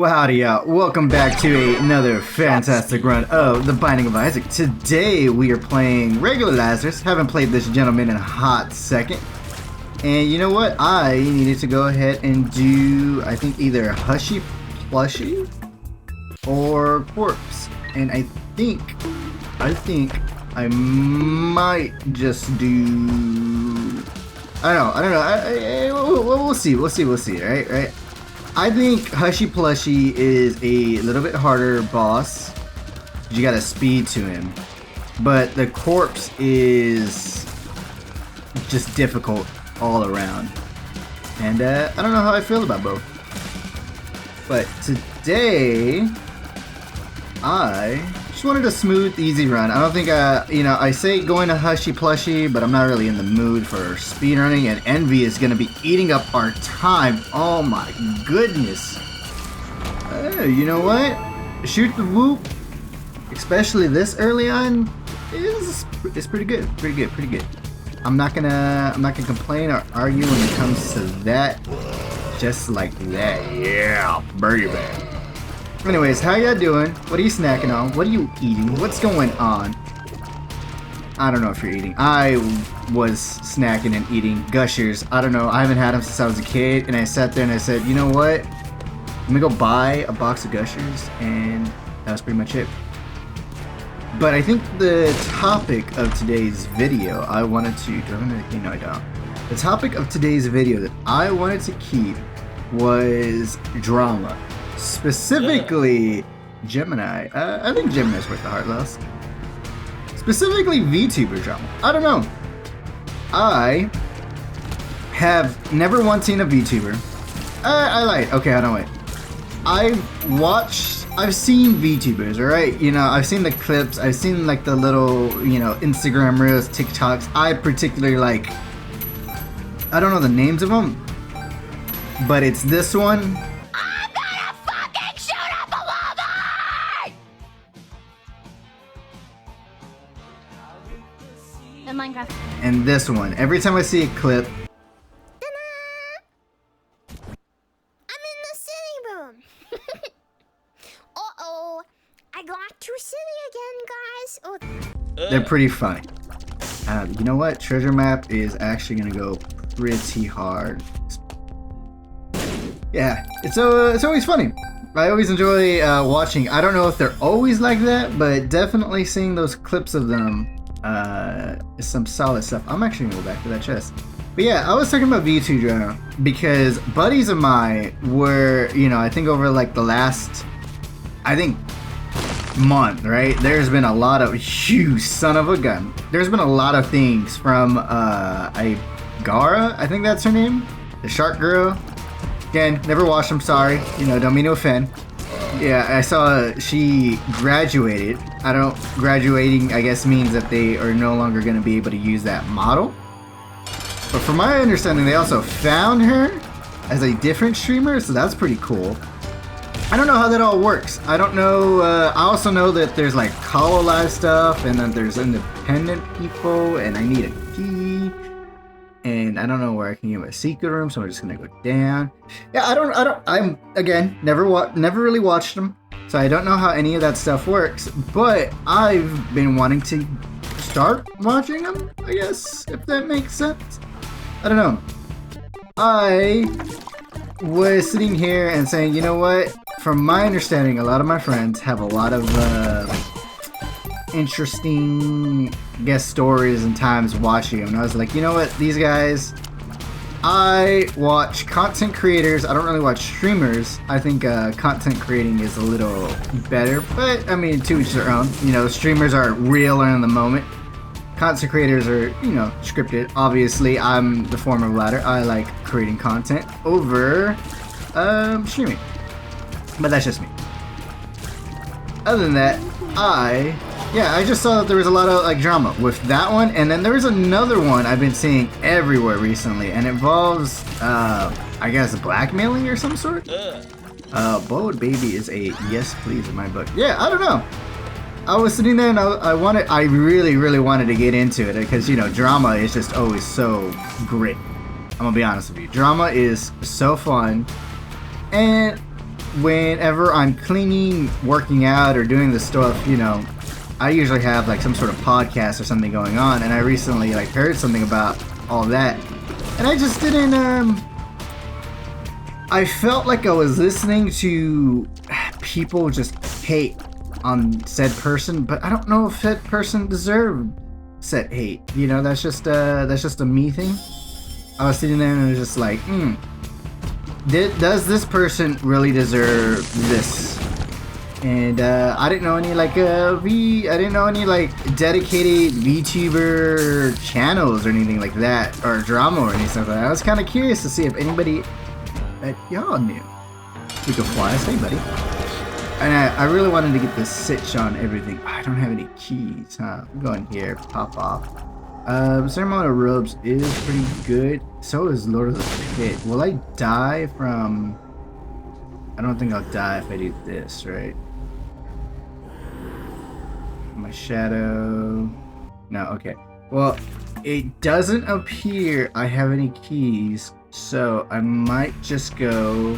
Well, howdy y'all. Welcome back to another fantastic run of The Binding of Isaac. Today we are playing regular Lazarus. Haven't played this gentleman in a hot second. And you know what? I needed to go ahead and do, I think, either Hushy Plushy or Corpse. And I think I might just do, I don't know. We'll see, right? I think Hushy Plushy is a little bit harder boss. You got a speed to him. But the Corpse is just difficult all around. And I don't know how I feel about both. But today, I just wanted a smooth, easy run. I don't think, I say going to Hushy Plushy, but I'm not really in the mood for speedrunning, and Envy is going to be eating up our time. Oh my goodness. You know what? Shoot the whoop, especially this early on, is pretty good. I'm not gonna complain or argue when it comes to that. Just like that. Yeah, baby. Anyways, how y'all doing? What are you snacking on? What are you eating? What's going on? I don't know if you're eating. I was snacking and eating Gushers. I don't know. I haven't had them since I was a kid. And I sat there and I said, you know what? Let me go buy a box of Gushers. And that was pretty much it. But I think the topic of today's video, I wanted to... Do I have anything? No, I don't. The topic of today's video that I wanted to keep was drama. Specifically, Gemini. I think Gemini's worth the heart loss. Specifically, VTuber drama. I don't know. I have never once seen a VTuber. I lied. Okay, I don't wait. I've seen VTubers, alright? You know, I've seen the clips. I've seen like the little, Instagram Reels, TikToks. I particularly like, I don't know the names of them, but it's this one. Minecraft. And this one. Every time I see a clip. I'm in the city room. Uh-oh. I got too silly again, guys. They're pretty funny. You know what? Treasure map is actually gonna go pretty hard. Yeah, it's always funny. I always enjoy watching. I don't know if they're always like that, but definitely seeing those clips of them is some solid stuff. I'm actually gonna go back to that chest. But yeah, I was talking about VTuber because buddies of mine were, I think over like the last, month, right? There's been a lot of, you son of a gun. There's been a lot of things from Gara, I think that's her name, the shark girl. Again, never watched them, sorry. Don't mean to offend. Yeah, I saw she graduated. Graduating, I guess, means that they are no longer going to be able to use that model. But from my understanding, they also found her as a different streamer, so that's pretty cool. I don't know how that all works. I don't know. I also know that there's like Hololive stuff, and then there's independent people, and I need a key. And I don't know where I can get my secret room, so I'm just gonna go down. Yeah, I'm again never really watched them, so I don't know how any of that stuff works. But I've been wanting to start watching them, I guess, if that makes sense. I don't know. I was sitting here and saying, you know what? From my understanding, a lot of my friends have a lot of interesting guest stories and times watching them, and I was like, you know what, these guys, I watch content creators. I don't really watch streamers. I think content creating is a little better, but I mean, to each their own. Streamers are real and in the moment. Content creators are, scripted. Obviously, I'm the former latter. I like creating content over streaming, but that's just me. Other than that, I just saw that there was a lot of like drama with that one, and then there was another one I've been seeing everywhere recently, and it involves, I guess, blackmailing or some sort. Bold Baby is a yes please in my book. Yeah, I don't know. I was sitting there and I really, really wanted to get into it because, drama is just always so great. I'm gonna be honest with you. Drama is so fun. And whenever I'm cleaning, working out, or doing the stuff, you know, I usually have like some sort of podcast or something going on, and I recently like heard something about all that, and I just didn't. I felt like I was listening to people just hate on said person, but I don't know if that person deserved said hate. You know, that's just a me thing. I was sitting there and I was just like, does this person really deserve this? And I didn't know any like I didn't know any like dedicated VTuber channels or anything like that, or drama or anything like that. I was kind of curious to see if anybody that y'all knew. We could fly us, hey buddy. And I really wanted to get the sitch on everything. I don't have any keys, huh? Go in here, pop off. Ceremonial robes is pretty good. So is Lord of the Pit. Will I die from... I don't think I'll die if I do this, right? My shadow... No, okay. Well, it doesn't appear I have any keys, so I might just go...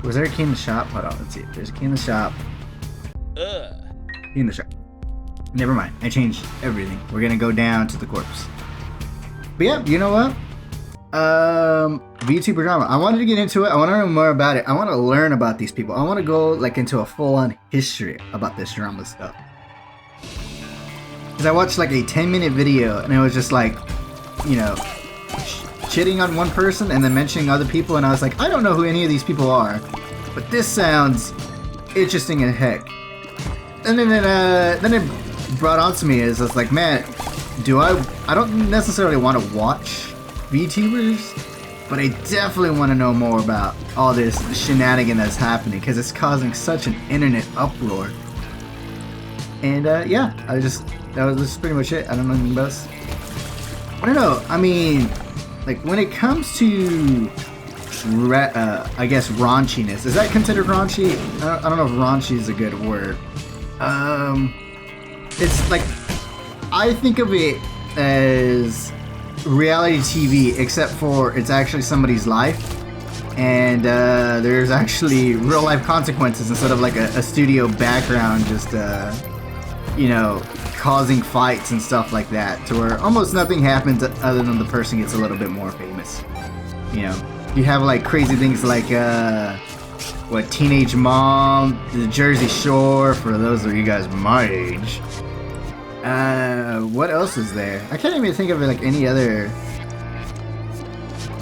Was there a key in the shop? Hold on, let's see. There's a key in the shop. Key in the shop. Never mind. I changed everything. We're gonna go down to the corpse. But yeah, you know what? VTuber drama. I wanted to get into it. I want to know more about it. I want to learn about these people. I want to go like into a full-on history about this drama stuff. Because I watched like a 10-minute video and it was just like, you know, shitting on one person and then mentioning other people, and I was like, I don't know who any of these people are, but this sounds interesting as heck. And then it brought on to me is I was like, man, I don't necessarily want to watch VTubers, but I definitely want to know more about all this shenanigan that's happening because it's causing such an internet uproar. And yeah, that was just pretty much it. I don't know anything else. I don't know. I mean, like when it comes to I guess raunchiness, is that considered raunchy? I don't know if raunchy is a good word. It's like, I think of it as reality TV, except for it's actually somebody's life, and there's actually real life consequences instead of like a studio background just you know, causing fights and stuff like that, to where almost nothing happens other than the person gets a little bit more famous. You know, you have like crazy things like what, Teenage Mom, The Jersey Shore, for those of you guys my age. What else is there? I can't even think of like any other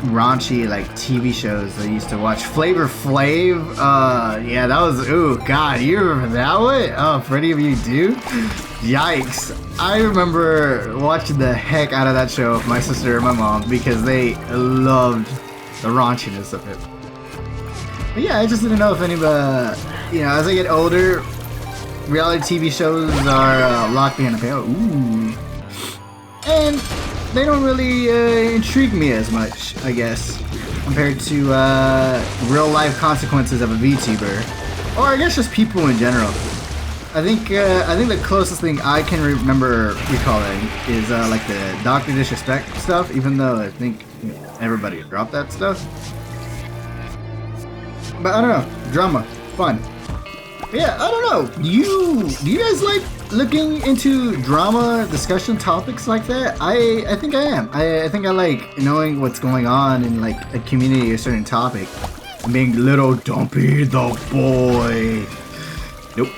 raunchy like TV shows I used to watch. Flavor Flav, yeah, that was, ooh, god, you remember that one? Oh, for any of you do? Yikes. I remember watching the heck out of that show with my sister and my mom because they loved the raunchiness of it. But yeah, I just didn't know if anybody, you know, as I get older, reality TV shows are locked behind a paywall. Ooh. And they don't really intrigue me as much, I guess, compared to real life consequences of a VTuber, or I guess just people in general. I think the closest thing I can remember recalling is like the Dr. Disrespect stuff, even though I think everybody dropped that stuff. But I don't know, drama, fun. But yeah, I don't know. Do you guys like looking into drama discussion topics like that? I think I am. I think I like knowing what's going on in like a community or a certain topic. And being little Dumpy the boy. Nope.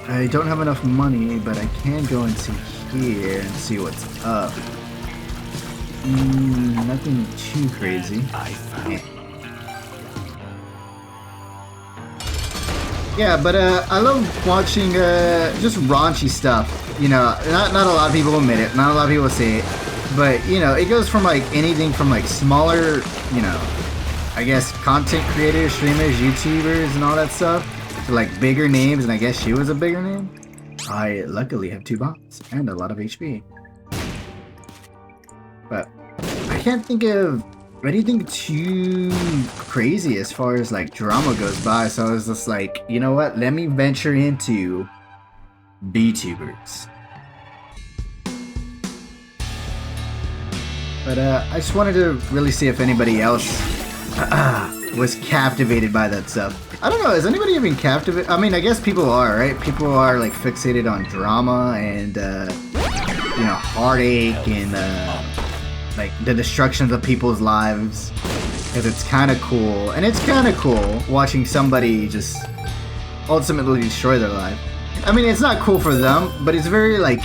I don't have enough money, but I can go into here and see what's up. Nothing too crazy. Yeah, but I love watching just raunchy stuff. You know, not a lot of people admit it, not a lot of people say it, but you know, it goes from like anything from like smaller, you know, I guess content creators, streamers, YouTubers, and all that stuff, to like bigger names, and I guess she was a bigger name. I luckily have 2 bots and a lot of HP, but I can't think of anything too crazy as far as like drama goes by, so I was just like, you know what, let me venture into VTubers. But I just wanted to really see if anybody else was captivated by that stuff. I don't know, is anybody even captivated? I mean, I guess people are, right? People are like fixated on drama and, you know, heartache and, like the destruction of people's lives. Because it's kind of cool. And it's kind of cool watching somebody just ultimately destroy their life. I mean, it's not cool for them, but it's very, like,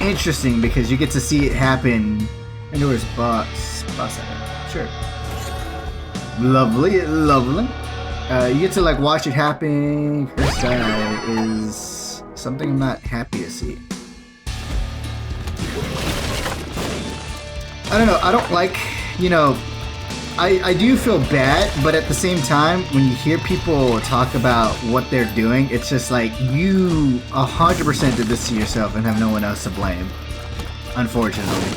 interesting because you get to see it happen. And there was boss sure. Lovely, lovely. You get to like watch it happen. Her side is something I'm not happy to see. I don't know, I don't like, you know, I do feel bad, but at the same time, when you hear people talk about what they're doing, it's just like, you 100% did this to yourself and have no one else to blame, unfortunately.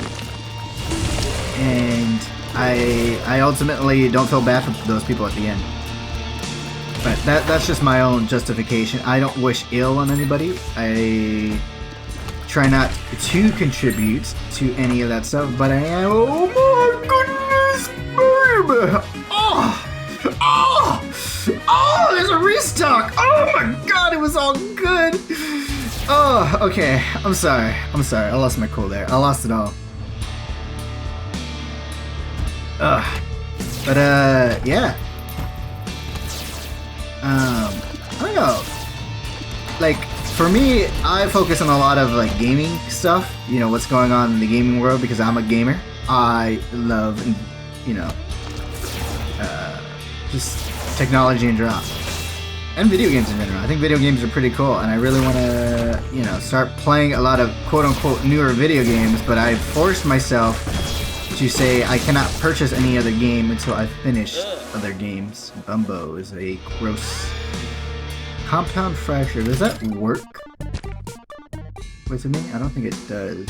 And I ultimately don't feel bad for those people at the end. But that's just my own justification. I don't wish ill on anybody. I try not to contribute to any of that stuff, but I am. Oh my goodness, babe! Oh, there's a restock! Oh my god, it was all good! Oh, okay. I'm sorry. I lost my cool there. I lost it all. But yeah. I don't know. Like, for me, I focus on a lot of like gaming stuff. You know, what's going on in the gaming world because I'm a gamer. I love, you know, just technology in general. And video games in general. I think video games are pretty cool, and I really want to, you know, start playing a lot of quote-unquote newer video games, but I've forced myself to say I cannot purchase any other game until I finish other games. Bumbo is a gross compound fracture. Does that work? Wait, to me? I don't think it does.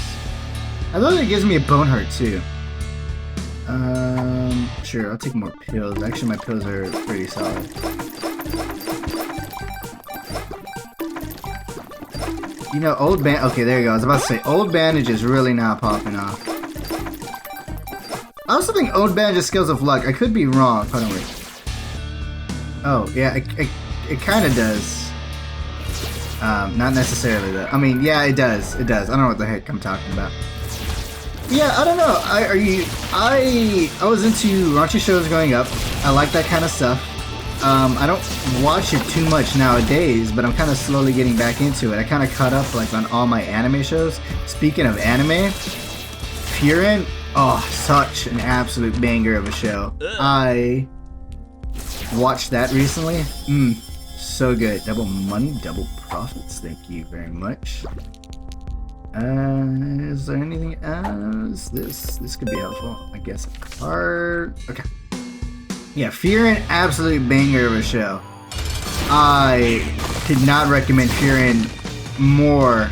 I thought it gives me a bone heart too. Sure, I'll take more pills. Actually, my pills are pretty solid. You know, old band. Okay, there you go. I was about to say, old bandage is really not popping off. I also think old bandage is skills of luck. I could be wrong. Hold on, wait. Oh, yeah, it kind of does. Not necessarily though. I mean, yeah, it does. It does. I don't know what the heck I'm talking about. Yeah, I don't know. I was into raunchy shows growing up. I like that kind of stuff. I don't watch it too much nowadays, but I'm kind of slowly getting back into it. I kind of caught up like on all my anime shows. Speaking of anime, Frieren, oh, such an absolute banger of a show. I watched that recently. So good. Double money, double profits. Thank you very much. Is there anything else? This could be helpful. I guess a card. Okay. Yeah, Frieren, absolute banger of a show. I could not recommend Frieren more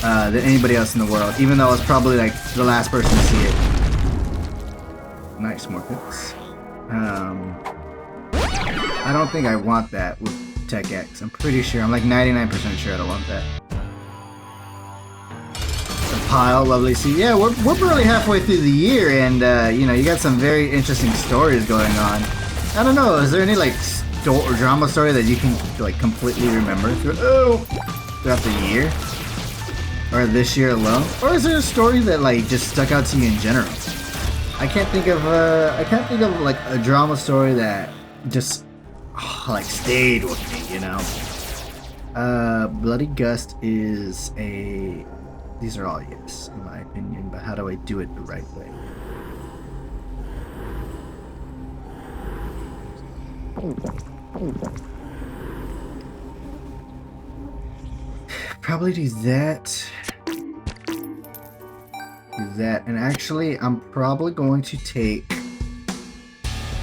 than anybody else in the world, even though I was probably like the last person to see it. Nice, more picks. I don't think I want that with Tech X. I'm pretty sure. I'm like 99% sure I don't want that. Pile, lovely to see. Yeah, we're barely halfway through the year, and you know, you got some very interesting stories going on. I don't know, is there any like or drama story that you can like completely remember throughout the year, or this year alone, or is there a story that like just stuck out to you in general? I can't think of like a drama story that just like stayed with me, you know. Bloody Gust is a. These are all yes, in my opinion, but how do I do it the right way? Probably do that. Do that, and actually, I'm probably going to take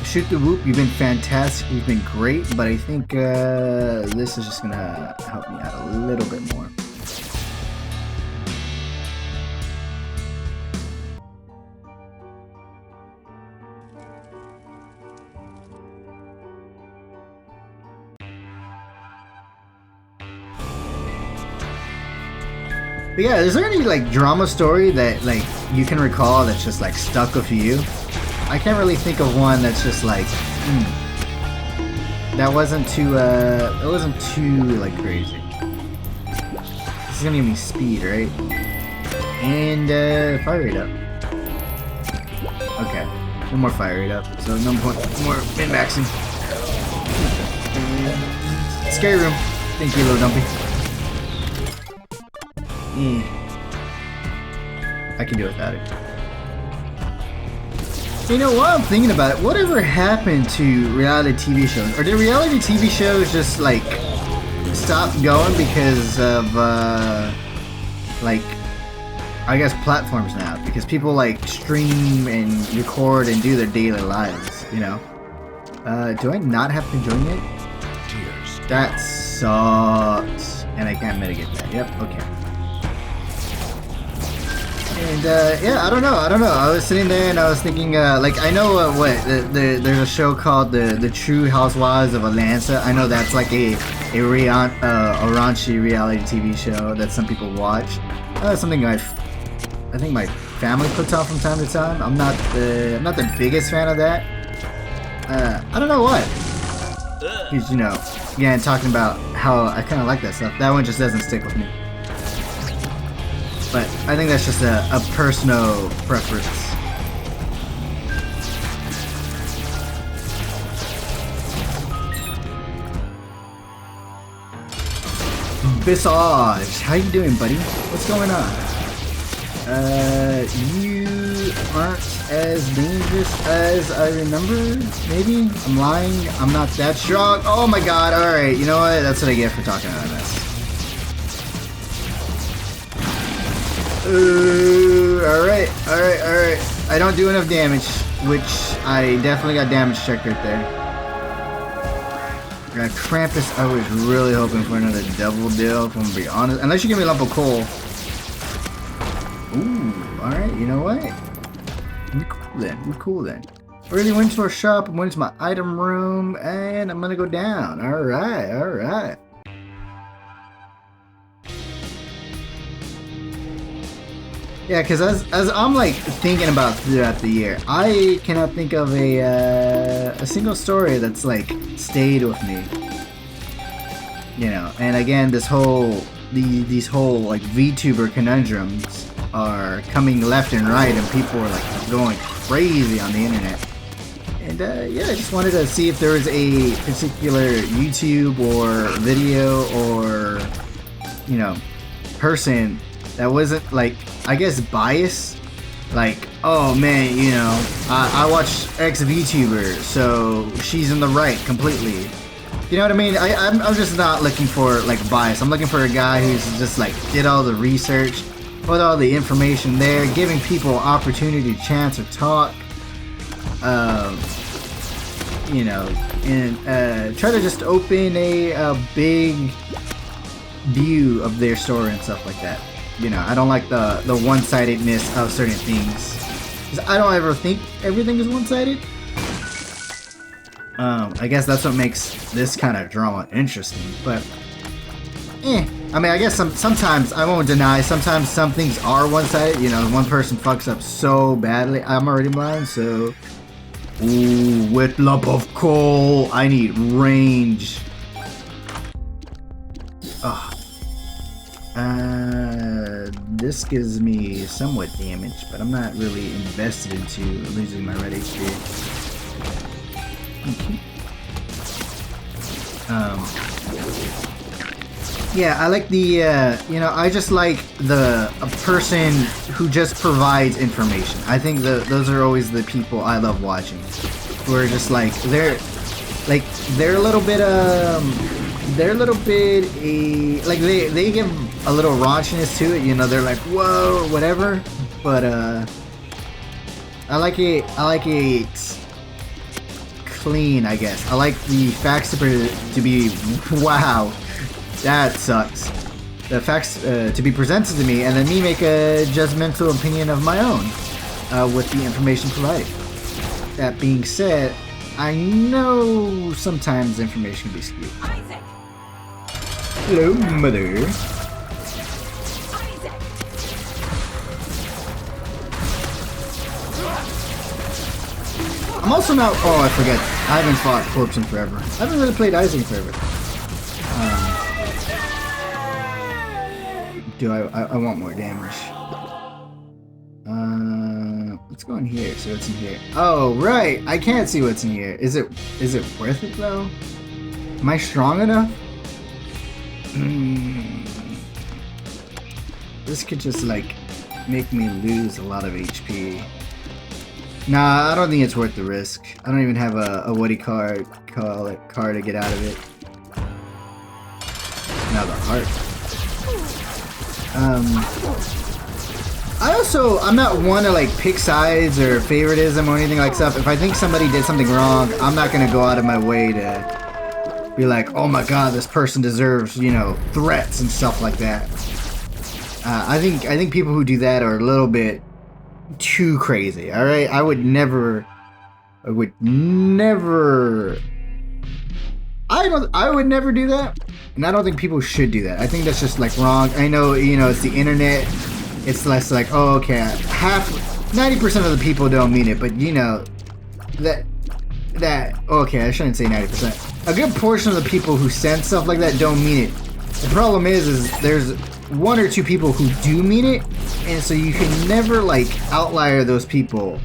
Shoot the Whoop. You've been fantastic, you've been great, but I think this is just gonna help me out a little bit more. But yeah, is there any like drama story that like you can recall that's just like stuck with you? I can't really think of one that's just like, that wasn't too, it wasn't too, like, crazy. This is gonna give me speed, right? And, fire rate up. Okay, one more fire rate up, so no point, more min-maxing. Scary room. Thank you, little dumpy. I can do without it. You know, while I'm thinking about it, whatever happened to reality TV shows? Or did reality TV shows just, like, stop going because of, like, I guess platforms now? Because people, like, stream and record and do their daily lives, you know? Do I not have to join it? That sucks. And I can't mitigate that. Yep, okay. And yeah, I don't know. I was sitting there and I was thinking, like, I know there's a show called the True Housewives of Atlanta. I know that's like a raunchy reality TV show that some people watch. Something I think my family puts on from time to time. I'm not the biggest fan of that. I don't know why. Because, you know, again, talking about how I kind of like that stuff. That one just doesn't stick with me. But I think that's just a personal preference. Visage, how you doing, buddy? What's going on? You aren't as dangerous as I remember, maybe? I'm lying, I'm not that strong. Oh my god, alright, you know what? That's what I get for talking about this. Alright. I don't do enough damage, which I definitely got damage checked right there. Krampus, I was really hoping for another double deal, if I'm gonna be honest. Unless you give me a lump of coal. Ooh, alright, you know what? We're cool then. Already went to our shop, went to my item room, and I'm gonna go down. Alright. Yeah, because as I'm like thinking about throughout the year, I cannot think of a single story that's like stayed with me. You know, and again, these whole like VTuber conundrums are coming left and right, and people are like going crazy on the internet. And yeah, I just wanted to see if there was a particular YouTube or video or, you know, person that wasn't like, I guess, biased. Like, oh man, you know, I watch X VTuber, so she's in the right completely. You know what I mean? I'm just not looking for like bias. I'm looking for a guy who's just like did all the research, put all the information there, giving people opportunity to chance or talk. You know, and try to just open a big view of their story and stuff like that. You know, I don't like the one-sidedness of certain things. 'Cause I don't ever think everything is one-sided. I guess that's what makes this kind of drama interesting. But, I mean, I guess sometimes I won't deny. Sometimes some things are one-sided. You know, one person fucks up so badly. I'm already blind, so. Ooh, wet lump of coal. I need range. Ugh. This gives me somewhat damage, but I'm not really invested into losing my red HP. Okay. Yeah, I like the, you know, I just like a person who just provides information. I think those are always the people I love watching. Who are just like, they're a little bit, like they give a little raunchiness to it, you know, they're like, whoa, whatever, but, I like it clean, I guess. I like the facts to be, wow, that sucks. The facts to be presented to me, and then me make a judgmental opinion of my own with the information provided. That being said, I know sometimes information can be skewed. Isaac. Hello, mother. Isaac. I'm also not. Oh, I forget. I haven't fought Corpse in forever. I haven't really played Isaac in forever. I want more damage. Let's go in here. See what's in here. Oh, right. I can't see what's in here. Is it worth it though? Am I strong enough? This could just like make me lose a lot of HP. Nah, I don't think it's worth the risk. I don't even have a Woody car to get out of it. Now the heart. I'm not one to like pick sides or favoritism or anything like stuff. If I think somebody did something wrong, I'm not gonna go out of my way to be like, oh my god, this person deserves, you know, threats and stuff like that. I think people who do that are a little bit too crazy. All right, I would never do that, and I don't think people should do that. I think that's just like wrong. I know, you know, it's the internet. It's less like, oh, okay, 90% of the people don't mean it, but you know, that okay, I shouldn't say 90%. A good portion of the people who send stuff like that don't mean it. The problem is there's one or two people who do mean it, and so you can never like outlier those people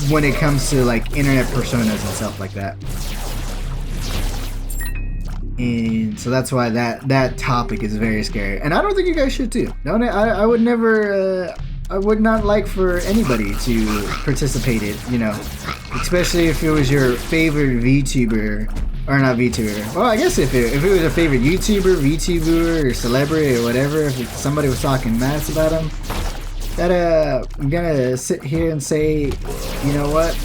when it comes to like internet personas and stuff like that. And so that's why that topic is very scary, and I don't think you guys should too. No, I would never. I would not like for anybody to participate in, you know, especially if it was your favorite VTuber, or not VTuber. Well, I guess if it was a favorite YouTuber, VTuber, or celebrity or whatever, if somebody was talking mess about them, that I'm gonna sit here and say, you know what?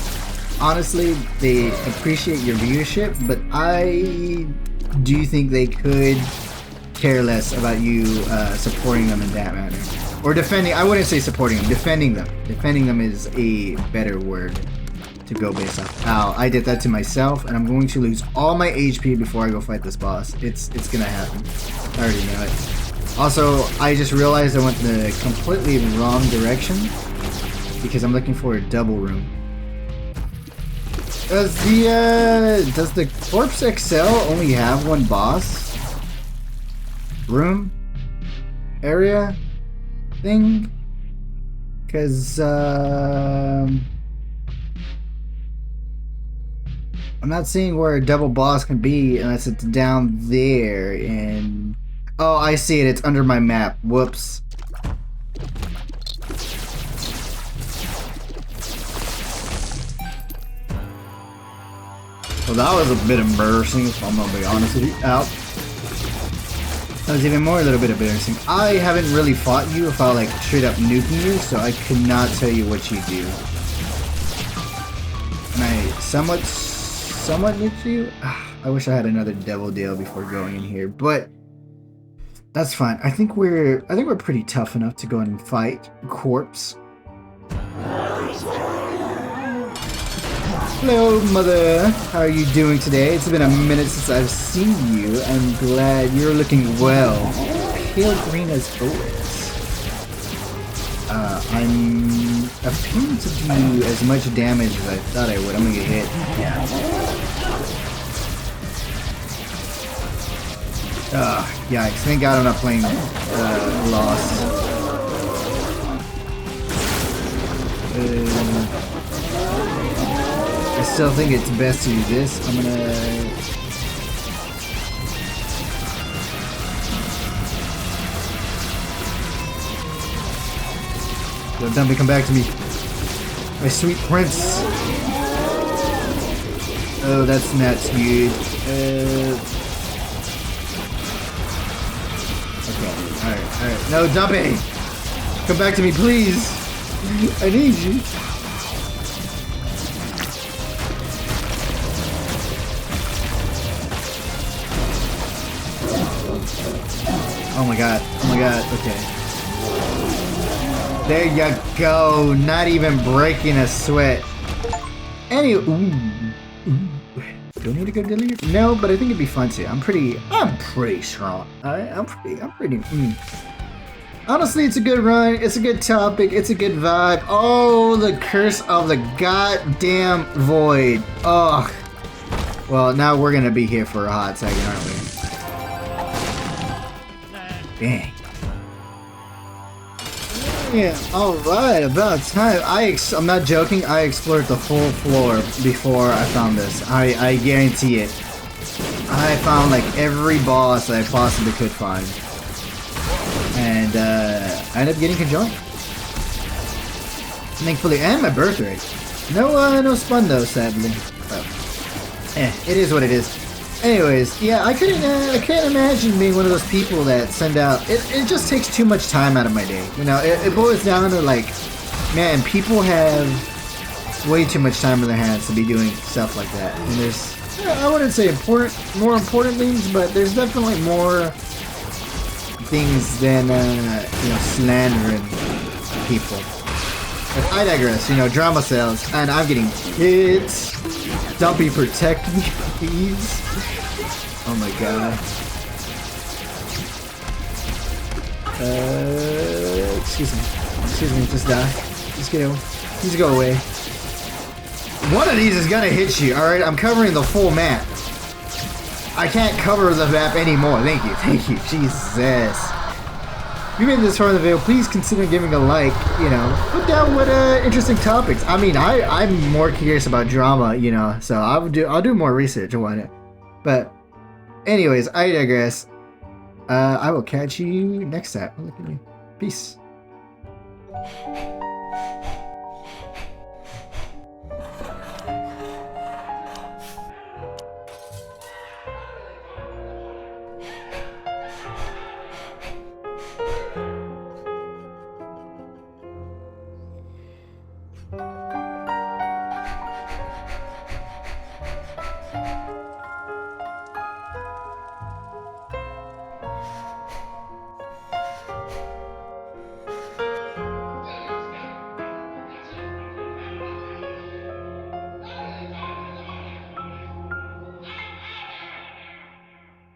Honestly, they appreciate your viewership, but I do think they could care less about you supporting them in that manner. Or defending, I wouldn't say supporting them, defending them. Defending them is a better word to go based off. Ow, I did that to myself, and I'm going to lose all my HP before I go fight this boss. It's gonna happen. I already know it. Also, I just realized I went the completely wrong direction because I'm looking for a double room. Does the Corpse XL only have one boss room area thing? Because I'm not seeing where a double boss can be unless it's down there. And oh, I see it. It's under my map. Whoops. Well, that was a bit embarrassing, if I'm gonna be honest with you. Out. That was even more a little bit embarrassing. I haven't really fought you without like straight up nuking you, so I could not tell you what you do. And I somewhat nuked you. I wish I had another devil deal before going in here, but that's fine. I think we're pretty tough enough to go and fight Corpse. Hello, mother. How are you doing today? It's been a minute since I've seen you. I'm glad you're looking well. Pale green as always. I'm appearing to do as much damage as I thought I would. I'm gonna get hit. Yeah. Yikes. Thank God I'm not playing Lost. I still think it's best to do this. I'm gonna... Yo, Dumpy, come back to me. My sweet prince. Oh, that's not good. Okay, alright. No, Dumpy! Come back to me, please! I need you. Oh my god, okay. There you go, not even breaking a sweat. Anyway, do I need to go delete? No, but I think it'd be fun to. I'm pretty strong. Alright, I'm pretty. Honestly, it's a good run. It's a good topic. It's a good vibe. Oh, the curse of the goddamn void. Ugh. Well, now we're gonna be here for a hot second, aren't we? Dang. Yeah, alright, about time. I'm not joking, I explored the whole floor before I found this. I guarantee it. I found like every boss that I possibly could find. And I ended up getting conjoined. Thankfully, and my birth rate. No spun though, sadly. But, it is what it is. Anyways, yeah, I can't imagine being one of those people that send out, it just takes too much time out of my day. You know, it boils down to like, man, people have way too much time in their hands to be doing stuff like that. And there's, I wouldn't say more important things, but there's definitely more things than, you know, slandering people. But I digress, you know, drama sales, and I'm getting hits. Dumpy, protect me, please. Oh my god. Excuse me, just die. Just get away. Just go away. One of these is gonna hit you, alright? I'm covering the full map. I can't cover the map anymore. Thank you, Jesus. If you made this far in the video, please consider giving a like, you know, put down what interesting topics. I mean, I'm more curious about drama, you know, so I'll do more research on it. But anyways, I digress. I will catch you next time. Look at me. Peace.